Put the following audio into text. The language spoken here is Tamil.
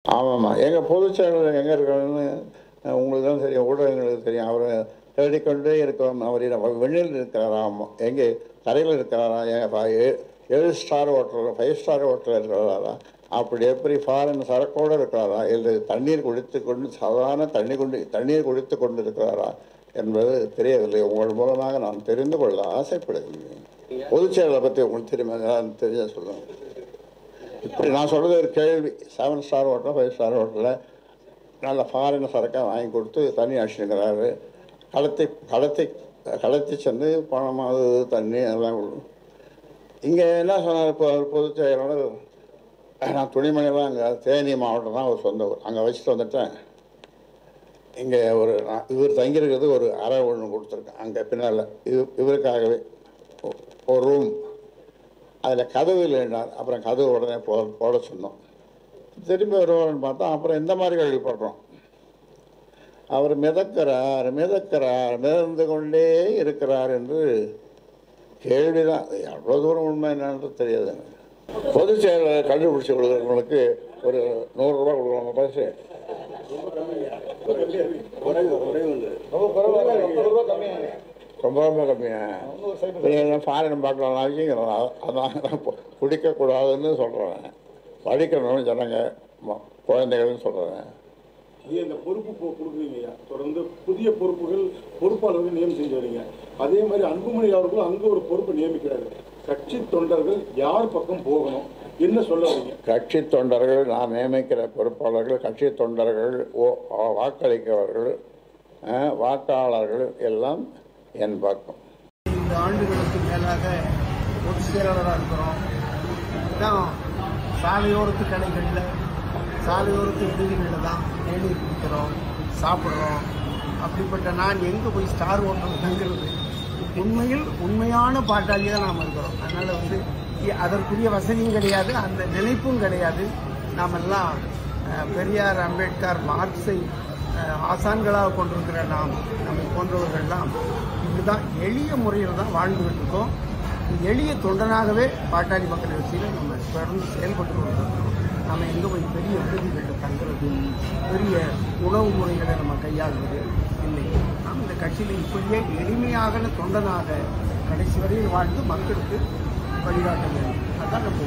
ஆமாம்மா, எங்கள் பொதுச் செயலாளர் எங்கே இருக்காருன்னு உங்களுக்கு தான் தெரியும், ஊடகங்களுக்கு தெரியும். அவரை தேடிக்கொண்டே இருக்கிறோம். அவர் வெளியில் இருக்கிறாராம், எங்கே தரையில் இருக்கிறாரா, 7 ஸ்டார் ஹோட்டல் 5 ஸ்டார் ஹோட்டலில் இருக்கிறாரா, அப்படி எப்படி ஃபாரின் சரக்கோடு இருக்கிறாரா, இல்லை தண்ணீர் குடித்து கொண்டு சாதாரண தண்ணீர் குடித்து கொண்டு இருக்கிறாரா என்பது தெரியவில்லை. உங்கள் மூலமாக நான் தெரிந்து கொள்ள ஆசைப்படுகிறேன். பொதுச் செயலரை பற்றி உங்களுக்கு தெரியுமா? தெரிய சொல்லுங்கள். இப்படி நான் சொல்கிறது ஒரு கேள்வி. 7 ஸ்டார் ஹோட்டல் 5 ஸ்டார் ஹோட்டலில் நல்ல ஃபாரின் சரக்காக வாங்கி கொடுத்து தண்ணி அடிச்சுங்கிறாரு. களத்தை சென்று பணமாவது தண்ணி அதெல்லாம் இங்கே என்ன சொன்னார் இப்போ பொதுச் செயலாளர்? நான் துணிமணிலாம் அங்கே தேனி மாவட்டம் தான் ஒரு சொந்த ஊர், அங்கே வச்சுட்டு வந்துட்டேன். இங்கே இவர் தங்கியிருக்கிறது ஒரு அறை ஒன்று கொடுத்துருக்கேன் அங்கே பின்னால், இவருக்காகவே ஒரு ரூம். அதில் கதவு இல்லைன்னார். அப்புறம் கதவு உடனே போட சொன்னோம். திரும்பி வருவார்னு பார்த்தா அப்புறம் இந்த மாதிரி கேள்விப்படுறோம். அவர் மிதந்து கொண்டே இருக்கிறார் என்று கேள்விதான். எவ்வளோ தூரம் உண்மை என்னன்னு தெரியாது எனக்கு. பொதுச் செயலாளர் கண்டுபிடிச்சி கொடுக்குறவங்களுக்கு ஒரு 100 ரூபா கொடுக்குறாங்க பரிசு. ரொம்ப கம்மியா நீங்கள் ஃபாரின் பார்க்கலாம் வச்சுக்கிறோம். அதான் குடிக்கக்கூடாதுன்னு சொல்கிறேன். படிக்கணும்னு ஜனங்க குழந்தைகள்னு சொல்கிறேன். இந்த பொறுப்பு கொடுக்குறீங்க, தொடர்ந்து புதிய பொறுப்பாளர்கள் நியமனம் செஞ்சு வரீங்க. அதே மாதிரி அன்புமணி அவர்களும் அங்கே ஒரு பொறுப்பை நியமிக்கிறாரு. கட்சி தொண்டர்கள் யார் பக்கம் போகணும், என்ன சொல்ல வரீங்க? கட்சி தொண்டர்கள், நான் நியமிக்கிற பொறுப்பாளர்கள், கட்சி தொண்டர்கள், வாக்களிக்கிறவர்கள், வாக்காளர்கள் எல்லாம் என் பக்கம். 5 ஆண்டுகளுக்கு மேலாக பொதுச் செயலாளராக இருக்கிறோம். சாலையோரத்து கடைகளில், சாலையோரத்து விடுதிகளில் தான் தேநீர் குடிக்கிறோம், சாப்பிட்றோம். அப்படிப்பட்ட நான் எங்கே போய் ஸ்டார் ஹோட்டல் தங்குறது? உண்மையில் உண்மையான பாட்டாளியாக தான் நாம் இருக்கிறோம். அதனால் அதற்குரிய வசதியும் கிடையாது, அந்த நினைப்பும் கிடையாது. நாம் எல்லாம் பெரியார், அம்பேத்கர், மார்க்ஸை ஆசான்களாக கொண்டிருக்கிற நம்மை போன்றவர்கள்லாம் இப்படிதான் எளிய முறையில் தான் வாழ்ந்துகிட்டு இருக்கோம். எளிய தொண்டனாகவே பாட்டாளி மக்கள் கட்சியில் நம்ம தொடர்ந்து செயல்பட்டு கொண்டிருக்கிறோம். நம்ம எங்கே போய் பெரிய விடுதிகளில் தங்குறது, பெரிய உணவு முறைகளை நம்ம கையாளுவது இல்லை. நாம் இந்த கட்சியில் இப்படியே எளிமையாக தொண்டனாக கடைசி வரையில் வாழ்ந்து மக்களுக்கு வழிகாட்ட வேண்டும். அதான் நம்ம